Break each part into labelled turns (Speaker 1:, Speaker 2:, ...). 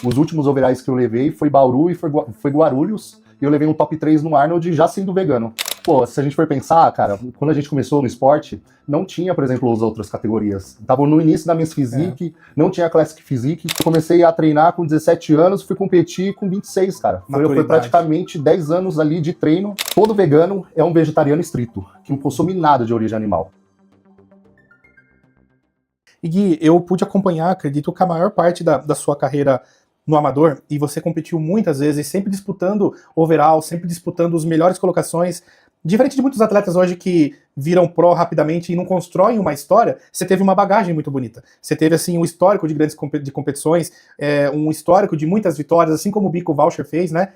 Speaker 1: Os últimos overalls que eu levei foi Bauru e foi Guarulhos, e eu levei um top 3 no Arnold já sendo vegano. Pô, se a gente for pensar, cara, quando a gente começou no esporte, não tinha, por exemplo, as outras categorias. Tava no início da Men's Physique, não tinha Classic Physique. Comecei a treinar com 17 anos, fui competir com 26, cara. Foi praticamente 10 anos ali de treino. Todo vegano é um vegetariano estrito, que não consome nada de origem animal.
Speaker 2: E Gui, eu pude acompanhar, acredito que a maior parte da sua carreira no amador, e você competiu muitas vezes, sempre disputando overall, sempre disputando as melhores colocações. Diferente de muitos atletas hoje que viram pro rapidamente e não constroem uma história, você teve uma bagagem muito bonita. Você teve, assim, um histórico de grandes competições, um histórico de muitas vitórias, assim como o Bico Voucher fez, né?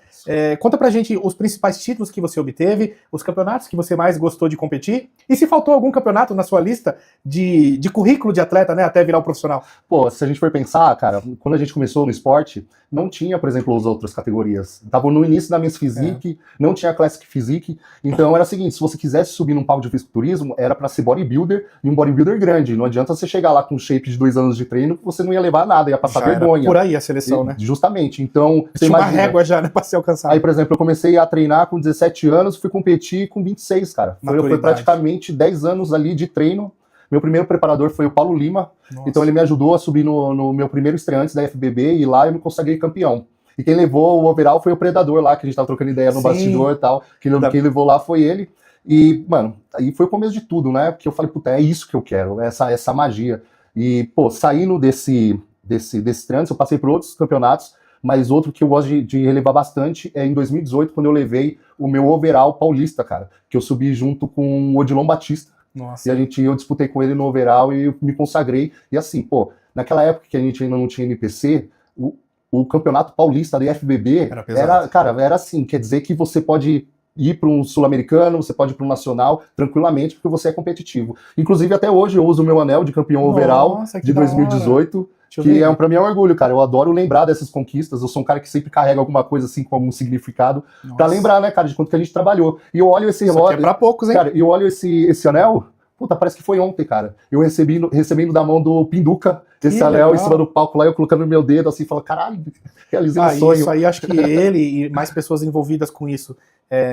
Speaker 2: Conta pra gente os principais títulos que você obteve, os campeonatos que você mais gostou de competir, e se faltou algum campeonato na sua lista de currículo de atleta, né, até virar o profissional.
Speaker 1: Pô, se a gente for pensar, cara, quando a gente começou no esporte, não tinha, por exemplo, as outras categorias. Tava no início da Men's Physique, não tinha Classic Physique, então era o seguinte, se você quisesse subir num palco de fisiculturismo, era pra ser bodybuilder, e um bodybuilder grande. Não adianta você chegar lá com um shape de 2 anos de treino, que você não ia levar nada, ia passar vergonha.
Speaker 2: Por aí a seleção, né?
Speaker 1: Justamente, então...
Speaker 2: Você tinha uma régua já, né, pra ser alcançado.
Speaker 1: Aí, por exemplo, eu comecei a treinar com 17 anos, fui competir com 26, cara. Foi praticamente 10 anos ali de treino. Meu primeiro preparador foi o Paulo Lima, então ele me ajudou a subir no meu primeiro estreante da FBB, e lá eu me consagrei campeão. E quem levou o overall foi o Predador lá, que a gente tava trocando ideia no bastidor e tal. Quem levou lá foi ele. E, mano, aí foi o começo de tudo, né? Porque eu falei, puta, é isso que eu quero, essa magia. E, pô, saindo desse trânsito, eu passei por outros campeonatos, mas outro que eu gosto de relevar bastante é em 2018, quando eu levei o meu overall paulista, cara, que eu subi junto com o Odilon Batista.
Speaker 2: Nossa.
Speaker 1: E eu disputei com ele no overall e eu me consagrei. E assim, pô, naquela época que a gente ainda não tinha NPC, o campeonato paulista da IFBB era assim, quer dizer que você pode ir para um sul-americano, você pode ir para um nacional, tranquilamente, porque você é competitivo. Inclusive, até hoje, eu uso o meu anel de campeão overall de 2018, que para mim é um orgulho, cara. Eu adoro lembrar dessas conquistas, eu sou um cara que sempre carrega alguma coisa assim como um significado, para lembrar, né, cara, de quanto que a gente trabalhou. E eu olho esse relógio...
Speaker 2: Isso aqui é pra poucos, hein?
Speaker 1: Cara, e eu olho esse anel... Puta, parece que foi ontem, cara. Eu recebendo da mão do Pinduca esse anel em cima do palco lá, eu colocando no meu dedo, assim, falando, caralho, realizei um sonho.
Speaker 2: Isso aí, acho que ele e mais pessoas envolvidas com isso,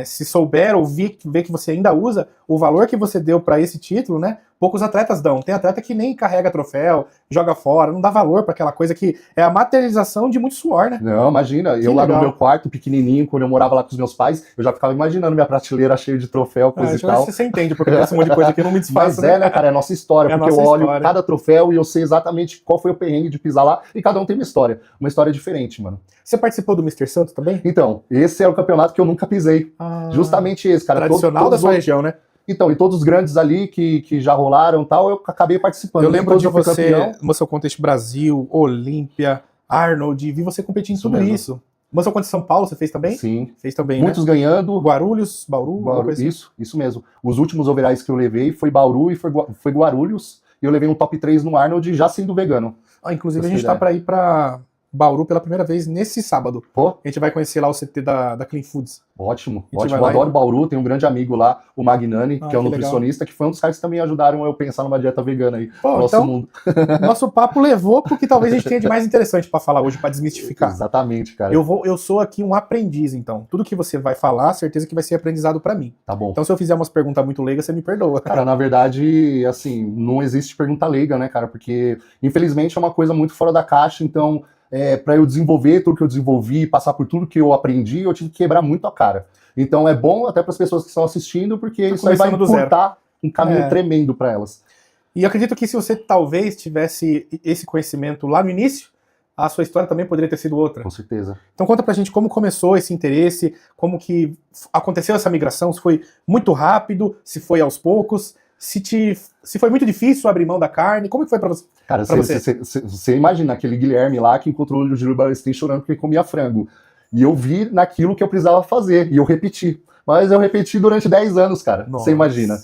Speaker 2: se souber ou ver que você ainda usa, o valor que você deu pra esse título, né, poucos atletas dão. Tem atleta que nem carrega troféu, joga fora, não dá valor pra aquela coisa que é a materialização de muito suor, né?
Speaker 1: Não, imagina, eu lá no meu quarto, pequenininho, quando eu morava lá com os meus pais, eu já ficava imaginando minha prateleira cheia de troféu, coisa e tal.
Speaker 2: Você entende, porque esse monte de coisa aqui não me desfaz.
Speaker 1: Mas né, cara, é a nossa história, porque eu olho cada troféu e eu sei exatamente qual foi o perrengue de pisar lá, e cada um tem uma história diferente, mano.
Speaker 2: Você participou do Mr. Santos também?
Speaker 1: Então, esse é o campeonato que eu nunca pisei. Justamente esse, cara.
Speaker 2: Tradicional da sua região, né?
Speaker 1: Então, e todos os grandes ali que já rolaram e tal, eu acabei participando.
Speaker 2: Eu lembro de você no seu Contest Brasil, Olímpia, Arnold, vi você competir em tudo isso. Muscle Contest São Paulo, você fez também?
Speaker 1: Sim.
Speaker 2: Fez também,
Speaker 1: muitos ganhando.
Speaker 2: Guarulhos, Bauru.
Speaker 1: Isso mesmo. Os últimos overalls que eu levei foi Bauru e foi Guarulhos, e eu levei um top 3 no Arnold já sendo vegano.
Speaker 2: Inclusive a gente tá pra ir pra Bauru pela primeira vez nesse sábado.
Speaker 1: Pô.
Speaker 2: A gente vai conhecer lá o CT da Clean Foods.
Speaker 1: Ótimo. Eu adoro Bauru, tem um grande amigo lá, o Magnani, que é um nutricionista, que foi um dos caras que também ajudaram eu pensar numa dieta vegana aí no nosso mundo.
Speaker 2: Nosso papo levou porque talvez a gente tenha de mais interessante pra falar hoje, pra desmistificar.
Speaker 1: Exatamente, cara.
Speaker 2: Eu sou aqui um aprendiz, então. Tudo que você vai falar, certeza que vai ser aprendizado pra mim.
Speaker 1: Tá bom.
Speaker 2: Então se eu fizer umas perguntas muito leigas, você me perdoa.
Speaker 1: Cara, na verdade, assim, não existe pergunta leiga, né, cara? Porque, infelizmente, é uma coisa muito fora da caixa, então... para eu desenvolver tudo que eu desenvolvi, passar por tudo que eu aprendi, eu tive que quebrar muito a cara. Então é bom até para as pessoas que estão assistindo, porque isso aí vai encurtar um caminho tremendo para elas.
Speaker 2: E eu acredito que se você talvez tivesse esse conhecimento lá no início, a sua história também poderia ter sido outra.
Speaker 1: Com certeza.
Speaker 2: Então conta pra gente como começou esse interesse, como que aconteceu essa migração, se foi muito rápido, se foi aos poucos, se foi muito difícil abrir mão da carne, como que foi pra você?
Speaker 1: Cara, você imagina aquele Guilherme lá que encontrou o Júlio Balestrin chorando porque comia frango. E eu vi naquilo que eu precisava fazer, e eu repeti. Mas eu repeti durante 10 anos, cara. Você imagina.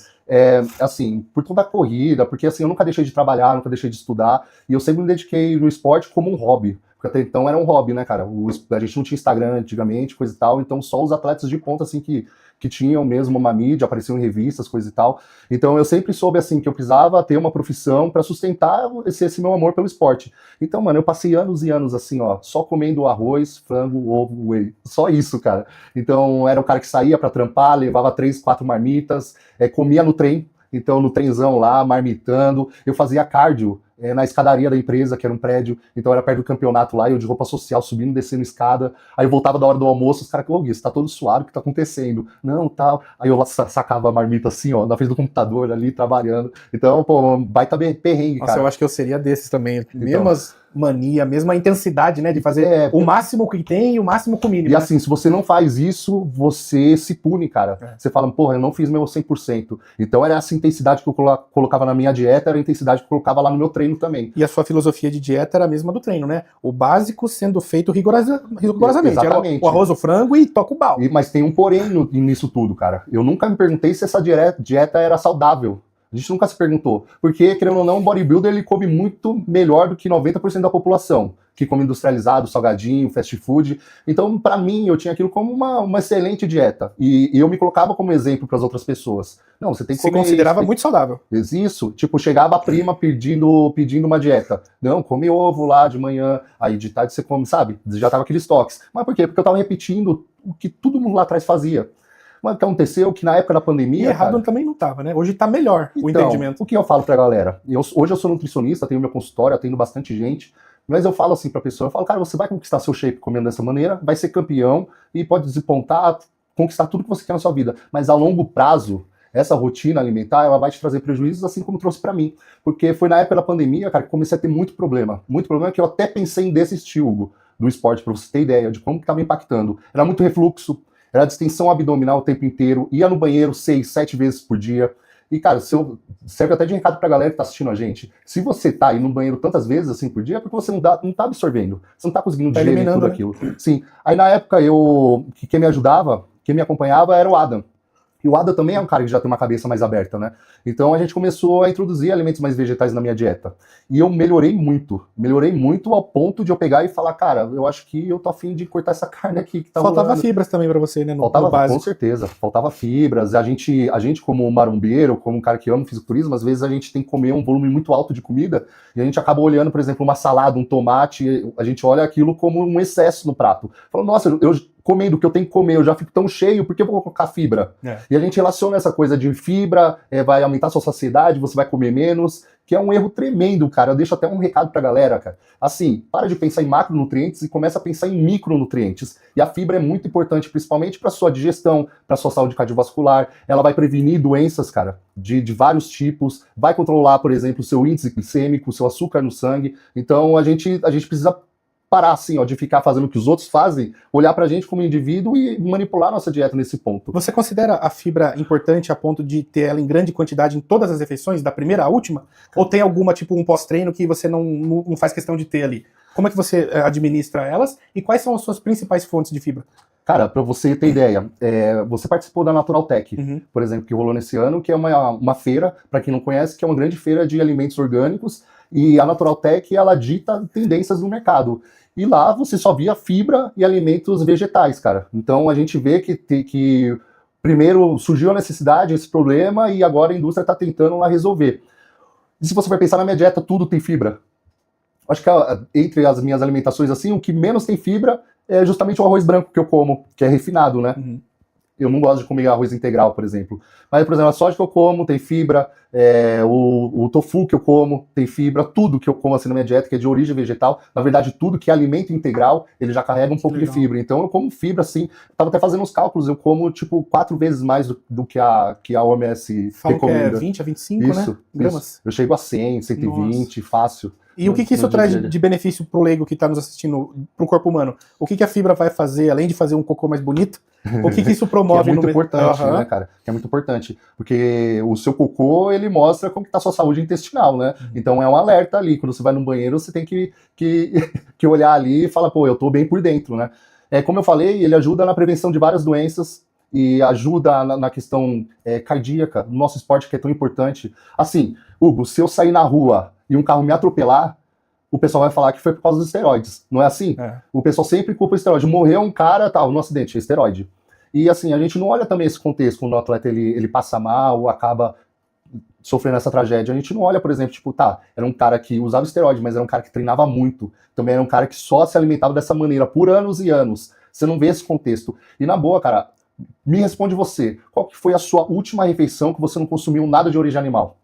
Speaker 1: Assim, por toda a corrida, porque assim, eu nunca deixei de trabalhar, nunca deixei de estudar, e eu sempre me dediquei no esporte como um hobby. porque até então era um hobby, né, cara? A gente não tinha Instagram antigamente, coisa e tal, então só os atletas de ponta, assim, que tinham mesmo uma mídia, apareciam em revistas, coisa e tal. Então eu sempre soube, assim, que eu precisava ter uma profissão para sustentar esse meu amor pelo esporte. Então, mano, eu passei anos e anos, assim, ó, só comendo arroz, frango, ovo, whey. Só isso, cara. Então, era o cara que saía para trampar, levava 3, 4 marmitas, comia no trem. Então, no trenzão lá, marmitando, eu fazia cardio na escadaria da empresa, que era um prédio, então era perto do campeonato lá, eu de roupa social, subindo, descendo escada, aí eu voltava da hora do almoço, os caras, ô Gui, você tá todo suado, o que tá acontecendo? Não, tal, aí eu sacava a marmita assim, ó, na frente do computador ali, trabalhando, então, pô, baita perrengue,
Speaker 2: Nossa,
Speaker 1: cara.
Speaker 2: eu acho que eu seria desses também, mesmas mania, mesma intensidade, né, de fazer o máximo que tem e o máximo com o mínimo.
Speaker 1: E assim, se você não faz isso, você se pune, cara. Você fala, porra, eu não fiz meu 100%. Então era essa intensidade que eu colocava na minha dieta, era a intensidade que eu colocava lá no meu treino também.
Speaker 2: E a sua filosofia de dieta era a mesma do treino, né? O básico sendo feito rigorosamente.
Speaker 1: Exatamente.
Speaker 2: Era o arroz, o frango e toca o pau.
Speaker 1: Mas tem um porém nisso tudo, cara. Eu nunca me perguntei se essa dieta era saudável. A gente nunca se perguntou. Porque, querendo ou não, o bodybuilder ele come muito melhor do que 90% da população, que come industrializado, salgadinho, fast food. Então, para mim, eu tinha aquilo como uma excelente dieta. E eu me colocava como exemplo para as outras pessoas. Não, você tem que comer.
Speaker 2: Se considerava muito saudável.
Speaker 1: Isso. Tipo, chegava a prima pedindo uma dieta. Não, come ovo lá de manhã, aí de tarde você come, sabe? Já tava aqueles toques. Mas por quê? Porque eu tava repetindo o que todo mundo lá atrás fazia. Mas o que aconteceu que na época da pandemia...
Speaker 2: E errado também não tava, né? Hoje tá melhor o entendimento.
Speaker 1: O que eu falo pra galera? Hoje eu sou nutricionista, tenho meu consultório, atendo bastante gente, mas eu falo assim pra pessoa, eu falo, cara, você vai conquistar seu shape comendo dessa maneira, vai ser campeão e pode despontar, conquistar tudo que você quer na sua vida. Mas a longo prazo, essa rotina alimentar, ela vai te trazer prejuízos, assim como trouxe pra mim. Porque foi na época da pandemia, cara, que comecei a ter muito problema que eu até pensei em desistir, Hugo, do esporte, pra você ter ideia de como que tava impactando. Era muito refluxo, era distensão abdominal o tempo inteiro, ia no banheiro 6, 7 vezes por dia. E, cara, serve até de recado pra galera que tá assistindo a gente. Se você tá indo no banheiro tantas vezes assim por dia, é porque você não tá absorvendo. Você não tá conseguindo digerir tudo aquilo. Sim. Aí, na época, quem me ajudava, quem me acompanhava era o Adam. E o Adam também é um cara que já tem uma cabeça mais aberta, né? Então a gente começou a introduzir alimentos mais vegetais na minha dieta. E eu melhorei muito ao ponto de eu pegar e falar, cara, eu acho que eu tô afim de cortar essa carne aqui que tá
Speaker 2: Faltava
Speaker 1: rolando.
Speaker 2: fibras também pra você, né?
Speaker 1: Faltava, com certeza, faltava fibras. A gente como marombeiro, como um cara que ama fisiculturismo, às vezes a gente tem que comer um volume muito alto de comida e a gente acaba olhando, por exemplo, uma salada, um tomate, a gente olha aquilo como um excesso no prato. Falando, nossa, eu comendo o que eu tenho que comer, eu já fico tão cheio, por que eu vou colocar fibra? E a gente relaciona essa coisa de fibra, vai aumentar a sua saciedade, você vai comer menos, que é um erro tremendo, cara. Eu deixo até um recado pra galera, cara. Assim, para de pensar em macronutrientes e começa a pensar em micronutrientes. E a fibra é muito importante, principalmente para sua digestão, para sua saúde cardiovascular. Ela vai prevenir doenças, cara, de vários tipos. Vai controlar, por exemplo, o seu índice glicêmico, o seu açúcar no sangue. Então, a gente precisa parar assim, ó, de ficar fazendo o que os outros fazem, olhar pra gente como indivíduo e manipular nossa dieta nesse ponto.
Speaker 2: Você considera a fibra importante a ponto de ter ela em grande quantidade em todas as refeições, da primeira à última? Ou tem alguma, tipo um pós-treino que você não faz questão de ter ali? Como é que você administra elas e quais são as suas principais fontes de fibra?
Speaker 1: Cara, para você ter ideia, você participou da Natural Tech, por exemplo, que rolou nesse ano, que é uma feira, para quem não conhece, que é uma grande feira de alimentos orgânicos, e a Natural Tech, ela dita tendências no mercado. E lá você só via fibra e alimentos vegetais, cara. Então a gente vê que primeiro surgiu a necessidade, esse problema, e agora a indústria está tentando lá resolver. E se você for pensar na minha dieta, tudo tem fibra. Acho que entre as minhas alimentações, assim, o que menos tem fibra é justamente o arroz branco que eu como, que é refinado, né? Eu não gosto de comer arroz integral, por exemplo. Mas, por exemplo, a soja que eu como tem fibra, o tofu que eu como tem fibra, tudo que eu como assim na minha dieta, que é de origem vegetal, na verdade, tudo que é alimento integral, ele já carrega um pouco de fibra. Então, eu como fibra, assim, tava até fazendo uns cálculos, eu como, tipo, 4 vezes mais do que a OMS recomenda.
Speaker 2: Que é 20 a 25,
Speaker 1: isso,
Speaker 2: né? Gramas.
Speaker 1: Isso. Eu chego a 100, 120, Nossa. Fácil.
Speaker 2: E o que isso traz de benefício pro leigo que está nos assistindo, pro corpo humano? O que a fibra vai fazer, além de fazer um cocô mais bonito? O que isso promove?
Speaker 1: Que é muito importante, né, cara? Que é muito importante. Porque o seu cocô, ele mostra como que tá a sua saúde intestinal, né? Então é um alerta ali. Quando você vai no banheiro, você tem que olhar ali e falar, pô, eu tô bem por dentro, né? Como eu falei, ele ajuda na prevenção de várias doenças e ajuda na questão cardíaca do nosso esporte, que é tão importante. Assim, Hugo, se eu sair na rua e um carro me atropelar, o pessoal vai falar que foi por causa dos esteroides. Não é assim? O pessoal sempre culpa o esteroide. Morreu um cara, tal, no acidente, é esteroide. E assim, a gente não olha também esse contexto, quando o atleta ele passa mal ou acaba sofrendo essa tragédia. A gente não olha, por exemplo, tipo, tá, era um cara que usava esteroide, mas era um cara que treinava muito. Também era um cara que só se alimentava dessa maneira por anos e anos. Você não vê esse contexto. E na boa, cara, me responde você, qual que foi a sua última refeição que você não consumiu nada de origem animal?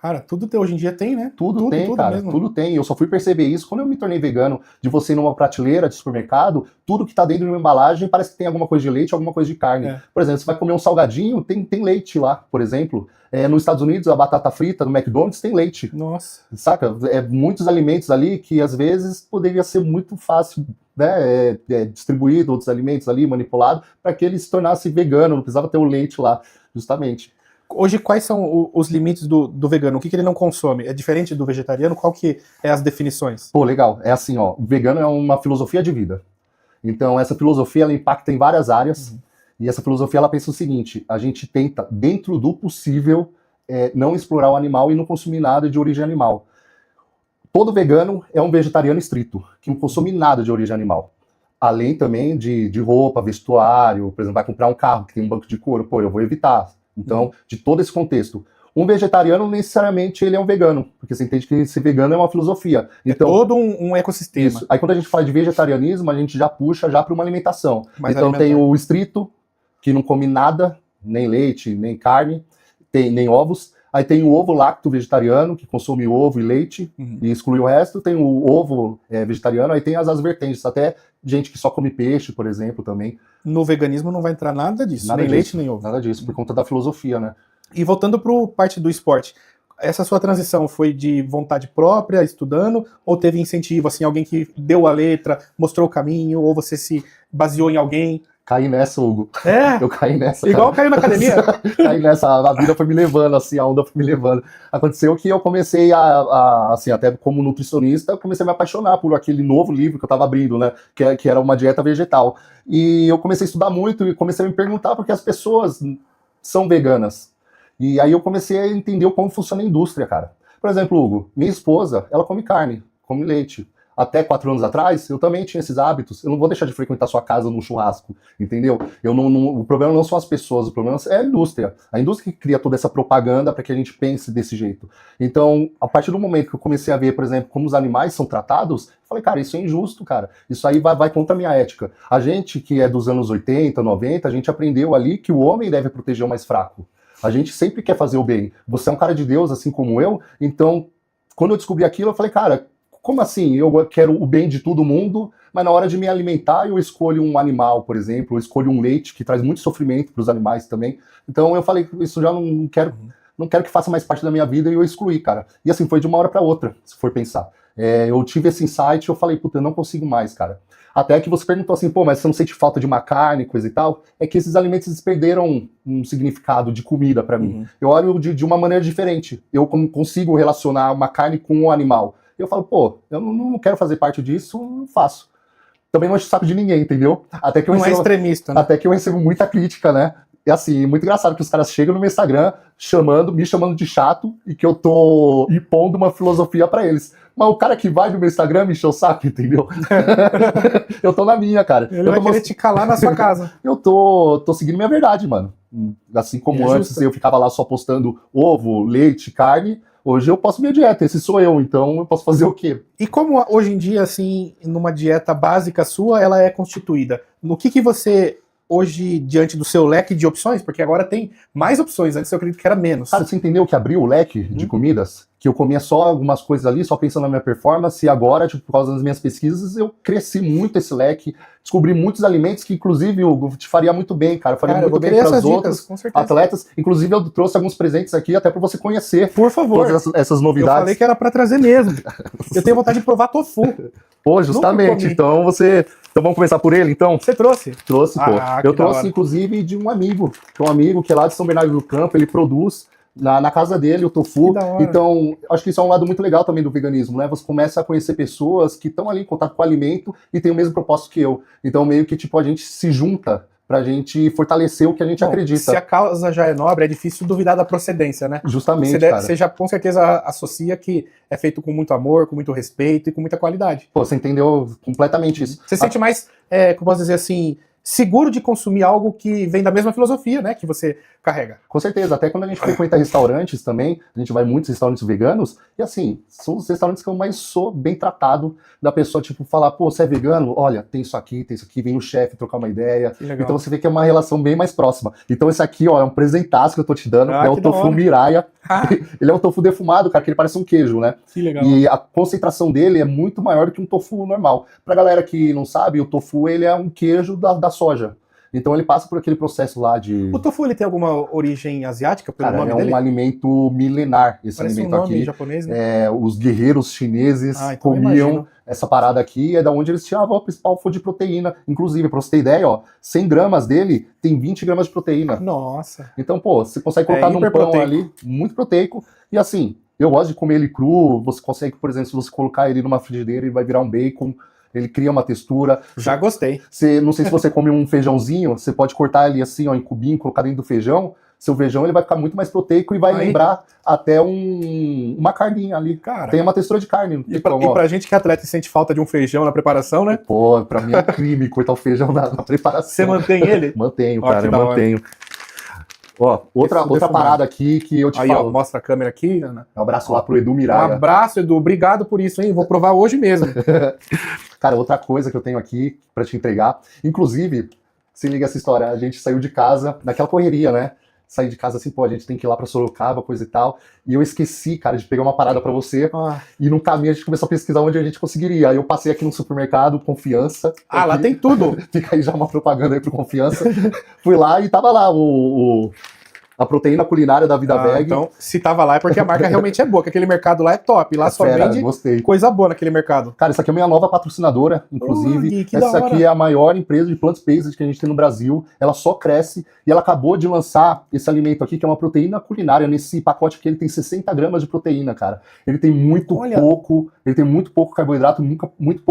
Speaker 2: Cara, tudo hoje em dia tem, né?
Speaker 1: Tudo tem, cara, mesmo. Tudo tem. Eu só fui perceber isso quando eu me tornei vegano, de você ir numa prateleira de supermercado, tudo que tá dentro de uma embalagem parece que tem alguma coisa de leite, alguma coisa de carne. Por exemplo, você vai comer um salgadinho, tem leite lá, por exemplo. Nos Estados Unidos, a batata frita no McDonald's tem leite.
Speaker 2: Nossa.
Speaker 1: Saca? Muitos alimentos ali que às vezes poderia ser muito fácil, né, distribuído, outros alimentos ali, manipulado, para que ele se tornasse vegano, não precisava ter o leite lá, justamente.
Speaker 2: Hoje, quais são os limites do vegano? O que ele não consome? É diferente do vegetariano? Qual que é as definições?
Speaker 1: Pô, legal. É assim, ó, o vegano é uma filosofia de vida. Então, essa filosofia, ela impacta em várias áreas, e essa filosofia, ela pensa o seguinte, a gente tenta, dentro do possível, não explorar o animal e não consumir nada de origem animal. Todo vegano é um vegetariano estrito, que não consome nada de origem animal. Além também de roupa, vestuário, por exemplo, vai comprar um carro que tem um banco de couro, pô, eu vou evitar. Então, de todo esse contexto. Um vegetariano, não necessariamente, ele é um vegano, porque você entende que ser vegano é uma filosofia. Então,
Speaker 2: todo um ecossistema. Isso.
Speaker 1: Aí, quando a gente fala de vegetarianismo, a gente já puxa já para uma alimentação. Então, tem o estrito, que não come nada, nem leite, nem carne, nem ovos. Aí tem o ovo lacto vegetariano, que consome ovo e leite, e exclui o resto. Tem o ovo vegetariano, aí tem as vertentes, até gente que só come peixe, por exemplo, também.
Speaker 2: No veganismo não vai entrar nada disso, nem leite, nem ovo.
Speaker 1: Nada disso, por conta da filosofia, né?
Speaker 2: E voltando para parte do esporte, essa sua transição foi de vontade própria, estudando, ou teve incentivo, assim, alguém que deu a letra, mostrou o caminho, ou você se baseou em alguém?
Speaker 1: Caí nessa, Hugo. Eu caí nessa.
Speaker 2: Igual caiu na academia?
Speaker 1: Caí nessa, a vida foi me levando, assim, a onda foi me levando. Aconteceu que eu comecei assim, até como nutricionista, eu comecei a me apaixonar por aquele novo livro que eu tava abrindo, né, que era uma dieta vegetal. E eu comecei a estudar muito e comecei a me perguntar por que as pessoas são veganas. E aí eu comecei a entender como funciona a indústria, cara. Por exemplo, Hugo, minha esposa, ela come carne, come leite. Até 4 anos atrás, eu também tinha esses hábitos. Eu não vou deixar de frequentar sua casa num churrasco, entendeu? O problema não são as pessoas, o problema é a indústria. A indústria que cria toda essa propaganda para que a gente pense desse jeito. Então, a partir do momento que eu comecei a ver, por exemplo, como os animais são tratados, eu falei, cara, isso é injusto, cara. Isso aí vai contra a minha ética. A gente que é dos anos 80, 90, a gente aprendeu ali que o homem deve proteger o mais fraco. A gente sempre quer fazer o bem. Você é um cara de Deus, assim como eu, então, quando eu descobri aquilo, eu falei, cara, como assim? Eu quero o bem de todo mundo, mas na hora de me alimentar eu escolho um animal, por exemplo, eu escolho um leite que traz muito sofrimento para os animais também. Então eu falei, isso já não quero que faça mais parte da minha vida, e eu excluí, cara. E assim, foi de uma hora para outra, se for pensar. Eu tive esse insight, eu falei, puta, eu não consigo mais, cara. Até que você perguntou assim, pô, mas você não sente falta de uma carne, coisa e tal? É que esses alimentos eles perderam um significado de comida para mim. Eu olho de uma maneira diferente. Eu consigo relacionar uma carne com um animal. Eu falo, pô, eu não quero fazer parte disso, não faço. Também não enche o saco de ninguém, entendeu? Até que eu
Speaker 2: recebo, é extremista, né?
Speaker 1: Até que eu recebo muita crítica, né? E assim, muito engraçado que os caras chegam no meu Instagram me chamando de chato e que eu tô impondo uma filosofia pra eles. Mas o cara que vai no meu Instagram me enche o saco, entendeu? Eu tô na minha, cara.
Speaker 2: Ele vai querer te calar na sua casa.
Speaker 1: Eu tô seguindo minha verdade, mano. Assim como antes eu ficava lá só postando ovo, leite, carne, hoje eu posso minha dieta, esse sou eu, então eu posso fazer o quê?
Speaker 2: E como hoje em dia, assim, numa dieta básica sua, ela é constituída? No que você, hoje, diante do seu leque de opções, porque agora tem mais opções, antes eu acredito que era menos.
Speaker 1: Cara, você entendeu que abriu o leque de comidas? Que eu comia só algumas coisas ali, só pensando na minha performance, e agora, tipo, por causa das minhas pesquisas, eu cresci muito esse leque, descobri muitos alimentos que, inclusive, eu te faria muito bem, cara. Eu faria muito bem para os outros atletas. Inclusive, eu trouxe alguns presentes aqui até para você conhecer.
Speaker 2: Por favor.
Speaker 1: Todas essas novidades.
Speaker 2: Eu falei que era para trazer mesmo. Eu tenho vontade de provar tofu.
Speaker 1: Pô, justamente. Então, então vamos começar por ele, então?
Speaker 2: Você trouxe?
Speaker 1: Trouxe, pô. Eu trouxe, inclusive, de um amigo, que é lá de São Bernardo do Campo, ele produz na casa dele o tofu. Então, acho que isso é um lado muito legal também do veganismo, né? Você começa a conhecer pessoas que estão ali em contato com o alimento e tem o mesmo propósito que eu. Então, meio que, tipo, a gente se junta pra gente fortalecer o que a gente acredita.
Speaker 2: Se a causa já é nobre, é difícil duvidar da procedência, né?
Speaker 1: Justamente, cara.
Speaker 2: Você já com certeza associa que é feito com muito amor, com muito respeito e com muita qualidade.
Speaker 1: Pô, você entendeu completamente isso.
Speaker 2: Você sente mais, como posso dizer assim, seguro de consumir algo que vem da mesma filosofia, né, que você carrega.
Speaker 1: Com certeza, até quando a gente frequenta restaurantes também, a gente vai em muitos restaurantes veganos, e assim, são os restaurantes que eu mais sou bem tratado, da pessoa, tipo, falar, pô, você é vegano? Olha, tem isso aqui, vem o chefe trocar uma ideia. Então você vê que é uma relação bem mais próxima. Então esse aqui, ó, é um presentaço que eu tô te dando, é o tofu Miraya. Ele é um tofu defumado, cara, que ele parece um queijo, né?
Speaker 2: Que legal.
Speaker 1: E a concentração dele é muito maior do que um tofu normal. Pra galera que não sabe, o tofu, ele é um queijo da soja. Então ele passa por aquele processo lá de...
Speaker 2: O tofu, ele tem alguma origem asiática pelo nome dele?
Speaker 1: É um alimento milenar, esse
Speaker 2: Parece
Speaker 1: alimento
Speaker 2: um nome
Speaker 1: aqui.
Speaker 2: Japonês, né?
Speaker 1: Os guerreiros chineses
Speaker 2: então
Speaker 1: comiam essa parada aqui, é da onde eles tiravam a principal fonte de proteína. Inclusive, pra você ter ideia, ó, 100 gramas dele tem 20 gramas de proteína.
Speaker 2: Nossa!
Speaker 1: Então, pô, você consegue colocar num pão ali, muito proteico. E assim, eu gosto de comer ele cru, você consegue, por exemplo, se você colocar ele numa frigideira, ele vai virar um bacon. Ele cria uma textura.
Speaker 2: Já gostei.
Speaker 1: Não sei se você come um feijãozinho, você pode cortar ele assim, ó, em cubinho, colocar dentro do feijão. Seu feijão ele vai ficar muito mais proteico e vai lembrar até uma carninha ali.
Speaker 2: Cara,
Speaker 1: tem uma textura de carne.
Speaker 2: E pra gente que é atleta e sente falta de um feijão na preparação, né?
Speaker 1: Pô, pra mim é crime cortar o feijão na preparação.
Speaker 2: Você mantém ele?
Speaker 1: Mantenho, cara, eu mantenho. Ó, outra parada aqui que eu te falo.
Speaker 2: Ó, mostra a câmera aqui, Ana.
Speaker 1: Um abraço lá pro Edu Miraya.
Speaker 2: Um abraço, Edu. Obrigado por isso, hein? Vou provar hoje mesmo.
Speaker 1: Cara, outra coisa que eu tenho aqui pra te entregar. Inclusive, se liga essa história, a gente saiu de casa, naquela correria, né? Saí de casa assim, pô, a gente tem que ir lá pra Sorocaba, coisa e tal. E eu esqueci, cara, de pegar uma parada pra você. E no caminho a gente começou a pesquisar onde a gente conseguiria. Aí eu passei aqui no supermercado, Confiança.
Speaker 2: Lá tem tudo.
Speaker 1: Fica aí já uma propaganda aí pro Confiança. Fui lá e tava lá a proteína culinária da Vida Veg.
Speaker 2: Então, se tava lá é porque a marca realmente é boa, que aquele mercado lá é top. Lá só vende coisa boa naquele mercado.
Speaker 1: Cara, essa aqui é a minha nova patrocinadora, inclusive. Essa aqui é a maior empresa de plant-based que a gente tem no Brasil. Ela só cresce e ela acabou de lançar esse alimento aqui, que é uma proteína culinária. Nesse pacote aqui ele tem 60 gramas de proteína, cara. Ele tem muito pouco carboidrato, muito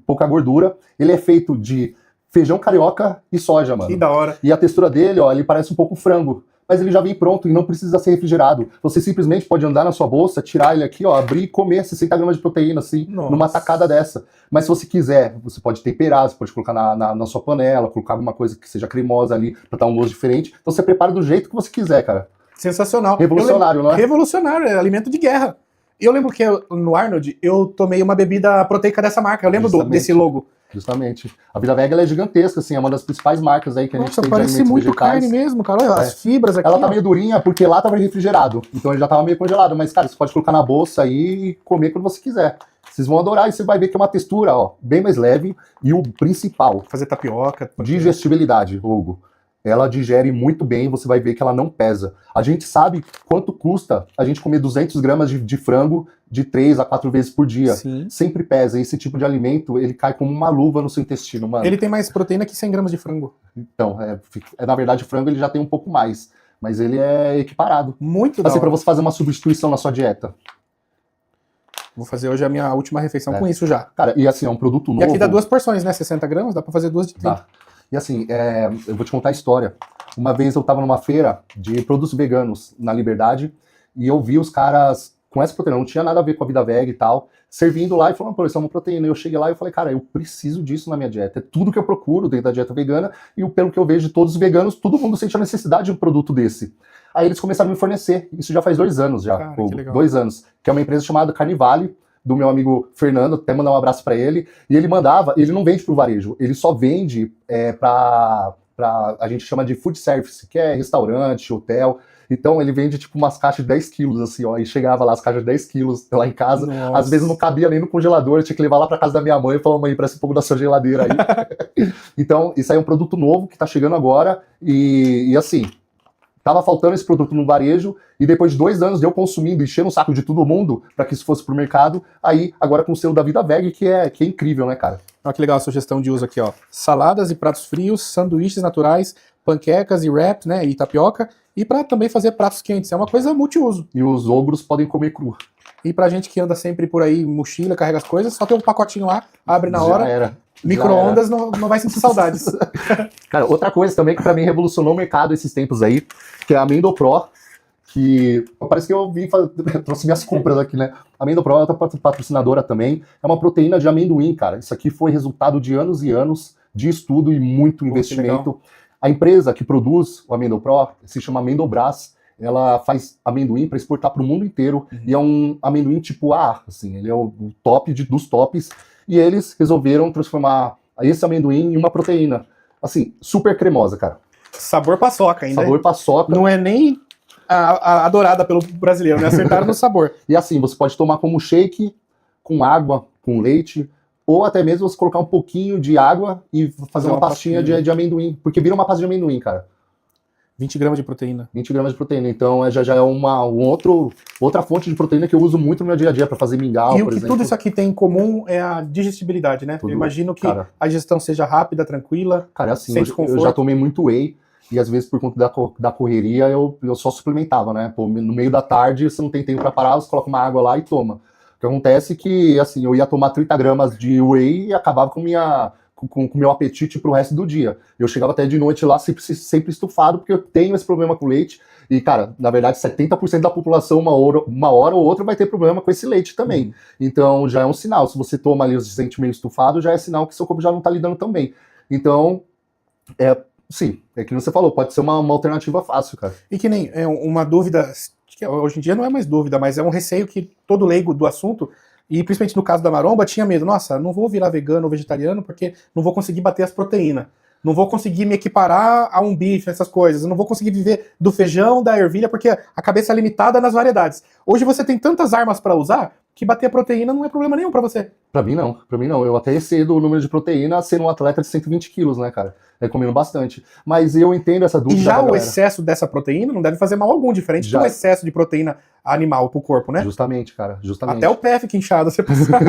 Speaker 1: pouca gordura. Ele é feito de feijão carioca e soja, mano.
Speaker 2: Que da hora.
Speaker 1: E a textura dele, ó, ele parece um pouco frango. Mas ele já vem pronto e não precisa ser refrigerado. Você simplesmente pode andar na sua bolsa, tirar ele aqui, ó, abrir e comer 60 gramas de proteína, assim, numa tacada dessa. Mas se você quiser, você pode temperar, você pode colocar na sua panela, colocar alguma coisa que seja cremosa ali, pra dar um gosto diferente. Então você prepara do jeito que você quiser, cara.
Speaker 2: Sensacional.
Speaker 1: Revolucionário, não é?
Speaker 2: Revolucionário, é alimento de guerra. E eu lembro que no Arnold, eu tomei uma bebida proteica dessa marca. Eu lembro desse logo.
Speaker 1: Justamente. A Vida Veg ela é gigantesca, assim, é uma das principais marcas aí que a gente tem de alimentos vegetais.
Speaker 2: Parece muito carne mesmo, cara. Olha, as fibras aqui.
Speaker 1: Ela tá meio durinha porque lá tava refrigerado, então ele já tava meio congelado, mas, cara, você pode colocar na bolsa aí e comer quando você quiser. Vocês vão adorar e você vai ver que é uma textura, ó, bem mais leve e o principal.
Speaker 2: Fazer tapioca.
Speaker 1: Digestibilidade, Hugo. Ela digere muito bem, você vai ver que ela não pesa. A gente sabe quanto custa a gente comer 200 gramas de frango de 3 a 4 vezes por dia.
Speaker 2: Sim.
Speaker 1: Sempre pesa. Esse tipo de alimento, ele cai como uma luva no seu intestino, mano.
Speaker 2: Ele tem mais proteína que 100 gramas de frango.
Speaker 1: Então, na verdade, o frango ele já tem um pouco mais. Mas ele é equiparado.
Speaker 2: Muito da
Speaker 1: hora. Pra você fazer uma substituição na sua dieta.
Speaker 2: Vou fazer hoje a minha última refeição com isso já.
Speaker 1: Cara, e assim, é um produto novo.
Speaker 2: E aqui dá 2 porções, né? 60 gramas, dá pra fazer 2 de 30.
Speaker 1: Tá. E assim, eu vou te contar a história. Uma vez eu tava numa feira de produtos veganos na Liberdade e eu vi os caras com essa proteína, não tinha nada a ver com a Vida Veg e tal, servindo lá e falando, pô, isso é uma proteína. Eu cheguei lá e falei, cara, eu preciso disso na minha dieta. É tudo que eu procuro dentro da dieta vegana e pelo que eu vejo de todos os veganos, todo mundo sente a necessidade de um produto desse. Aí eles começaram a me fornecer. Isso já faz 2 anos já.
Speaker 2: Cara, que legal.
Speaker 1: 2 anos. Que é uma empresa chamada Carnivale, do meu amigo Fernando, até mandar um abraço para ele, e ele não vende pro varejo, ele só vende a gente chama de food service, que é restaurante, hotel. Então ele vende tipo umas caixas de 10 quilos, assim, ó, e chegava lá as caixas de 10 quilos lá em casa.
Speaker 2: Nossa.
Speaker 1: Às vezes não cabia nem no congelador, eu tinha que levar lá pra casa da minha mãe e falar, mãe, parece um pouco da sua geladeira aí. Então, isso aí é um produto novo que tá chegando agora, e assim, tava faltando esse produto no varejo, e depois de 2 anos de eu consumindo, enchendo o saco de todo mundo para que isso fosse pro mercado, aí agora com o selo da Vida Veg, que é incrível, né, cara?
Speaker 2: Olha que legal a sugestão de uso aqui, ó. Saladas e pratos frios, sanduíches naturais, panquecas e wraps, né, e tapioca, e para também fazer pratos quentes. É uma coisa multiuso.
Speaker 1: E os ogros podem comer cru.
Speaker 2: E pra gente que anda sempre por aí, mochila, carrega as coisas, só tem um pacotinho lá, abre na hora.
Speaker 1: Já era.
Speaker 2: Micro-ondas não vai sentir saudades.
Speaker 1: Cara, outra coisa também que pra mim revolucionou o mercado esses tempos aí, que é a Amendo Pro, que parece que eu trouxe minhas compras aqui, né? A Amendo Pro é outra patrocinadora também, é uma proteína de amendoim, cara. Isso aqui foi resultado de anos e anos de estudo e muito investimento. A empresa que produz o Amendo Pro se chama Amendobras. Ela faz amendoim para exportar para o mundo inteiro, e é um amendoim tipo A, assim, ele é o top dos tops, e eles resolveram transformar esse amendoim em uma proteína, assim, super cremosa, cara.
Speaker 2: Sabor paçoca ainda.
Speaker 1: Sabor paçoca.
Speaker 2: Não é nem adorada pelo brasileiro, né? Acertaram no sabor.
Speaker 1: E assim, você pode tomar como shake, com água, com leite, ou até mesmo você colocar um pouquinho de água e fazer uma pastinha de amendoim, porque vira uma pasta de amendoim, cara.
Speaker 2: 20 gramas de proteína.
Speaker 1: 20 gramas de proteína. Então já é outra fonte de proteína que eu uso muito no meu dia a dia para fazer mingau,
Speaker 2: e
Speaker 1: por exemplo.
Speaker 2: E o que tudo isso aqui tem em comum é a digestibilidade, né?
Speaker 1: Tudo,
Speaker 2: eu imagino que
Speaker 1: cara,
Speaker 2: a digestão seja rápida, tranquila.
Speaker 1: Cara, assim, eu já tomei muito whey e às vezes por conta da correria eu só suplementava, né? Pô, no meio da tarde você não tem tempo para parar, você coloca uma água lá e toma. O que acontece é que, assim, eu ia tomar 30 gramas de whey e acabava com o meu apetite pro resto do dia. Eu chegava até de noite lá sempre estufado, porque eu tenho esse problema com leite. E, cara, na verdade, 70% da população, uma hora ou outra, vai ter problema com esse leite também. Então, já é um sinal. Se você toma ali e se sente meio estufado, já é sinal que seu corpo já não tá lidando tão bem. Então, sim, é que você falou, pode ser uma alternativa fácil, cara.
Speaker 2: E que nem uma dúvida, que hoje em dia não é mais dúvida, mas é um receio que todo leigo do assunto, e principalmente no caso da maromba, tinha medo. Nossa, não vou virar vegano ou vegetariano porque não vou conseguir bater as proteínas. Não vou conseguir me equiparar a um bife, essas coisas. Eu não vou conseguir viver do feijão, da ervilha, porque a cabeça é limitada nas variedades. Hoje você tem tantas armas para usar que bater a proteína não é problema nenhum para você.
Speaker 1: Pra mim não. Eu até excedo o número de proteína sendo um atleta de 120 quilos, né, cara? Comendo bastante. Mas eu entendo essa dúvida.
Speaker 2: E já o excesso dessa proteína não deve fazer mal algum, diferente do excesso de proteína animal pro corpo, né?
Speaker 1: Justamente, cara, justamente.
Speaker 2: Até o pé fica inchado, você pensar.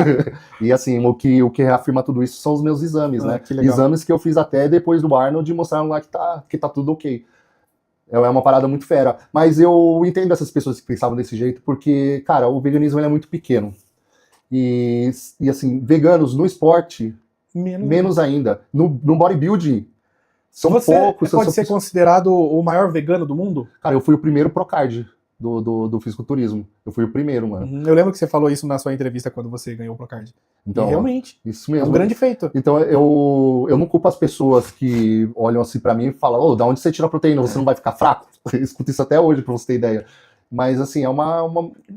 Speaker 1: E assim, o que reafirma tudo isso são os meus exames, né? Exames que eu fiz até depois do Arnold e mostraram lá que tá tudo ok. É uma parada muito fera. Mas eu entendo essas pessoas que pensavam desse jeito, porque, cara, o veganismo ele é muito pequeno. E assim, veganos no esporte, menos ainda. No bodybuilding, são poucos.
Speaker 2: Você pode ser considerado o maior vegano do mundo?
Speaker 1: Cara, eu fui o primeiro Procard do fisiculturismo. Eu fui o primeiro, mano.
Speaker 2: Eu lembro que você falou isso na sua entrevista quando você ganhou o Procard.
Speaker 1: Então,
Speaker 2: e realmente,
Speaker 1: isso mesmo.
Speaker 2: É um grande feito.
Speaker 1: Então eu não culpo as pessoas que olham assim pra mim e falam, da onde você tira a proteína? Você não vai ficar fraco? Eu escuto isso até hoje, pra você ter ideia. Mas assim,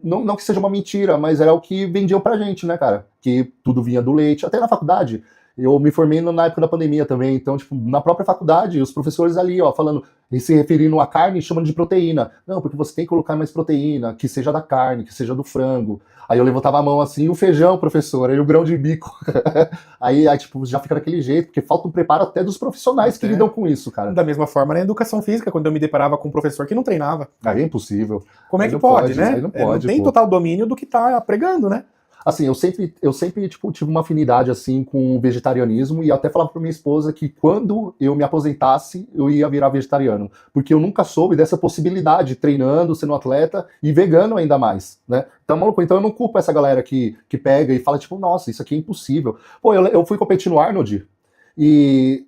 Speaker 1: não que seja uma mentira, mas era o que vendiam pra gente, né, cara? Que tudo vinha do leite. Até na faculdade, eu me formei na época da pandemia também, então, tipo, na própria faculdade, os professores ali, ó, falando, e se referindo à carne, chamando de proteína. Não, porque você tem que colocar mais proteína, que seja da carne, que seja do frango. Aí eu levantava a mão assim, o feijão, professor, aí o grão de bico. aí, tipo, já fica daquele jeito, porque falta um preparo até dos profissionais que lidam com isso, cara.
Speaker 2: Da mesma forma, na educação física, quando eu me deparava com um professor que não treinava.
Speaker 1: Aí é impossível.
Speaker 2: Como é que pode, né?
Speaker 1: Aí não pode,
Speaker 2: não tem total domínio do que tá pregando, né?
Speaker 1: Assim, eu sempre tipo, tive uma afinidade assim com o vegetarianismo e até falava pra minha esposa que quando eu me aposentasse, eu ia virar vegetariano. Porque eu nunca soube dessa possibilidade, treinando, sendo atleta e vegano ainda mais, né? Então, maluco, então eu não culpo essa galera que pega e fala, tipo, nossa, isso aqui é impossível. Pô, eu fui competir no Arnold e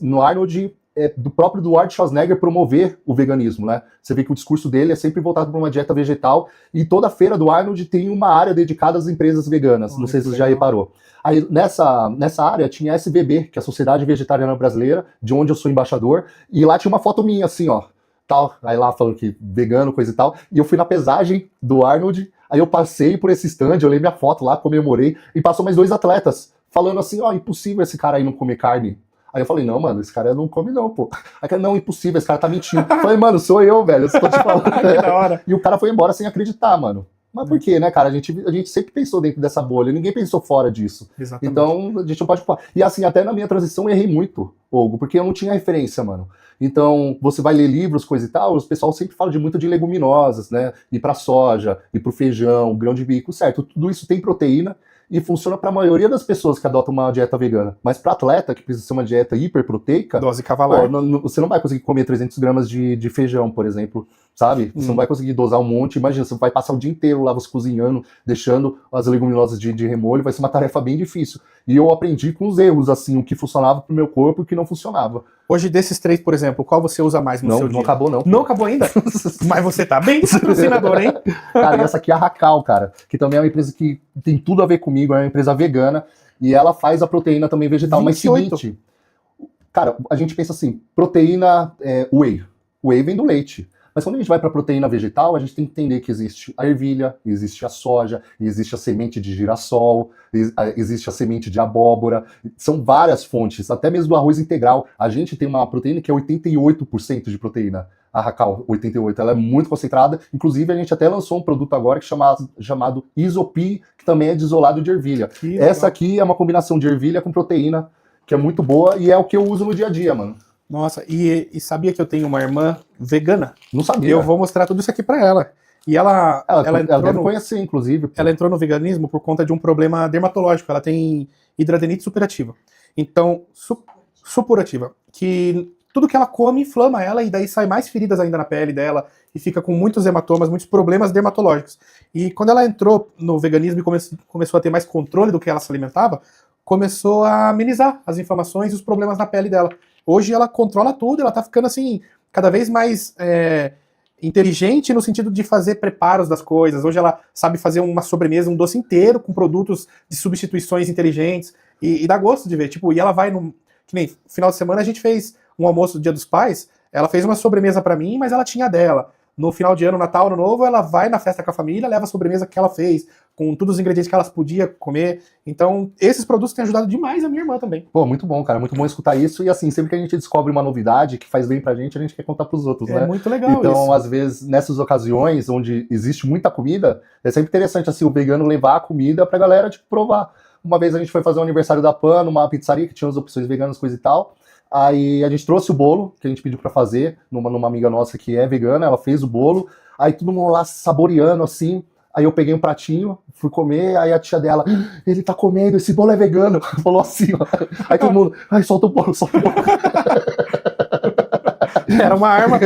Speaker 1: no Arnold do próprio Arnold Schwarzenegger promover o veganismo, né? Você vê que o discurso dele é sempre voltado para uma dieta vegetal e toda feira do Arnold tem uma área dedicada às empresas veganas, não sei se você já reparou. Aí nessa área tinha a SVB, que é a Sociedade Vegetariana Brasileira, de onde eu sou embaixador, e lá tinha uma foto minha assim, ó, tal, aí lá falando que vegano, coisa e tal, e eu fui na pesagem do Arnold, aí eu passei por esse stand, eu olhei minha foto lá, comemorei, e passou mais 2 atletas, falando assim, ó, impossível esse cara aí não comer carne. Aí eu falei, não, mano, esse cara não come não, pô. Aí não, impossível, esse cara tá mentindo. Eu falei, mano, sou eu, velho, eu estou te falando.
Speaker 2: Que da hora.
Speaker 1: E o cara foi embora sem acreditar, mano. Mas por quê, né, cara? A gente sempre pensou dentro dessa bolha, ninguém pensou fora disso.
Speaker 2: Exatamente.
Speaker 1: Então, a gente não pode falar. E assim, até na minha transição eu errei muito. Hugo, porque eu não tinha referência, mano. Então, você vai ler livros, coisa e tal, o pessoal sempre fala de muito de leguminosas, né? E para soja, e para o feijão, grão de bico, certo? Tudo isso tem proteína e funciona para a maioria das pessoas que adotam uma dieta vegana. Mas para atleta, que precisa ser uma dieta hiperproteica,
Speaker 2: dose cavalar,
Speaker 1: você não vai conseguir comer 300 gramas de feijão, por exemplo, sabe? Você não vai conseguir dosar um monte. Imagina, você vai passar o dia inteiro lá você cozinhando, deixando as leguminosas de remolho, vai ser uma tarefa bem difícil. E eu aprendi com os erros, assim, o que funcionava pro meu corpo e o que não funcionava.
Speaker 2: Hoje, desses 3, por exemplo, qual você usa mais no seu dia?
Speaker 1: Não acabou, não.
Speaker 2: Não acabou ainda? Mas você tá bem patrocinador, hein?
Speaker 1: Cara, e essa aqui é a Racal, cara, que também é uma empresa que tem tudo a ver comigo, é uma empresa vegana, e ela faz a proteína também vegetal.
Speaker 2: 28.
Speaker 1: Mas seguinte, cara, a gente pensa assim, proteína whey. Whey vem do leite. Mas quando a gente vai para a proteína vegetal, a gente tem que entender que existe a ervilha, existe a soja, existe a semente de girassol, existe a semente de abóbora. São várias fontes, até mesmo do arroz integral. A gente tem uma proteína que é 88% de proteína. A Racal 88, ela é muito concentrada. Inclusive, a gente até lançou um produto agora que chamado Isopi, que também é de isolado de ervilha. Essa aqui é uma combinação de ervilha com proteína, que é muito boa e é o que eu uso no dia a dia, mano.
Speaker 2: Nossa, e sabia que eu tenho uma irmã vegana?
Speaker 1: Não sabia.
Speaker 2: Eu vou mostrar tudo isso aqui pra ela. E ela
Speaker 1: deve conhecer, inclusive. Pô.
Speaker 2: Ela entrou no veganismo por conta de um problema dermatológico. Ela tem hidradenitis supurativa. Então, supurativa. Que tudo que ela come inflama ela e daí sai mais feridas ainda na pele dela e fica com muitos hematomas, muitos problemas dermatológicos. E quando ela entrou no veganismo e começou a ter mais controle do que ela se alimentava, começou a amenizar as inflamações e os problemas na pele dela. Hoje ela controla tudo, ela tá ficando assim, cada vez mais inteligente no sentido de fazer preparos das coisas. Hoje ela sabe fazer uma sobremesa, um doce inteiro com produtos de substituições inteligentes e dá gosto de ver. Tipo, e ela vai no... Que nem final de semana a gente fez um almoço do Dia dos Pais, ela fez uma sobremesa pra mim, mas ela tinha a dela. No final de ano, Natal, Ano Novo, ela vai na festa com a família, leva a sobremesa que ela fez, com todos os ingredientes que elas podiam comer. Então, esses produtos têm ajudado demais a minha irmã também.
Speaker 1: Pô, muito bom, cara. Muito bom escutar isso. E assim, sempre que a gente descobre uma novidade que faz bem pra gente, a gente quer contar pros outros, né?
Speaker 2: É muito legal
Speaker 1: então,
Speaker 2: isso.
Speaker 1: Às vezes, nessas ocasiões onde existe muita comida, é sempre interessante, assim, o vegano levar a comida pra galera, tipo, provar. Uma vez a gente foi fazer o aniversário da PAN numa pizzaria que tinha as opções veganas, coisa e tal. Aí a gente trouxe o bolo, que a gente pediu pra fazer, numa amiga nossa que é vegana, ela fez o bolo. Aí todo mundo lá saboreando, assim. Aí eu peguei um pratinho, fui comer, aí a tia dela, ele tá comendo, esse bolo é vegano. Falou assim, ó. Aí todo mundo, ai, solta o bolo, solta o bolo.
Speaker 2: Era uma arma.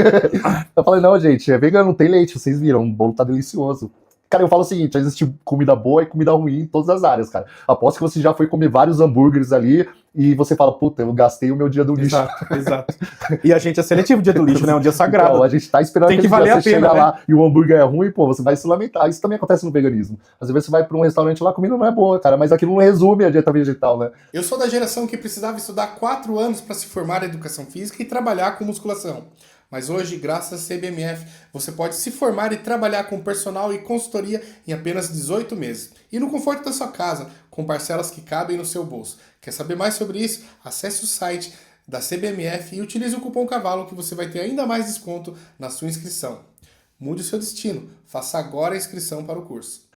Speaker 1: Eu falei, não, gente, é vegano, não tem leite, vocês viram, o bolo tá delicioso. Cara, eu falo o seguinte, existe comida boa e comida ruim em todas as áreas, cara. Aposto que você já foi comer vários hambúrgueres ali e você fala, puta, eu gastei o meu dia do lixo.
Speaker 2: Exato. E a gente é seletivo dia do lixo, né? Um dia sagrado.
Speaker 1: Então, a gente tá esperando
Speaker 2: tem que valer a pena,
Speaker 1: chegar
Speaker 2: né?
Speaker 1: lá e o hambúrguer é ruim, pô, você vai se lamentar. Isso também acontece no veganismo. Às vezes você vai pra um restaurante lá, a comida não é boa, cara, mas aquilo não resume a dieta vegetal, né?
Speaker 3: Eu sou da geração que precisava estudar 4 anos para se formar em educação física e trabalhar com musculação. Mas hoje, graças à CBMF, você pode se formar e trabalhar com personal e consultoria em apenas 18 meses. E no conforto da sua casa, com parcelas que cabem no seu bolso. Quer saber mais sobre isso? Acesse o site da CBMF e utilize o cupom CAVALO que você vai ter ainda mais desconto na sua inscrição. Mude o seu destino. Faça agora a inscrição para o curso.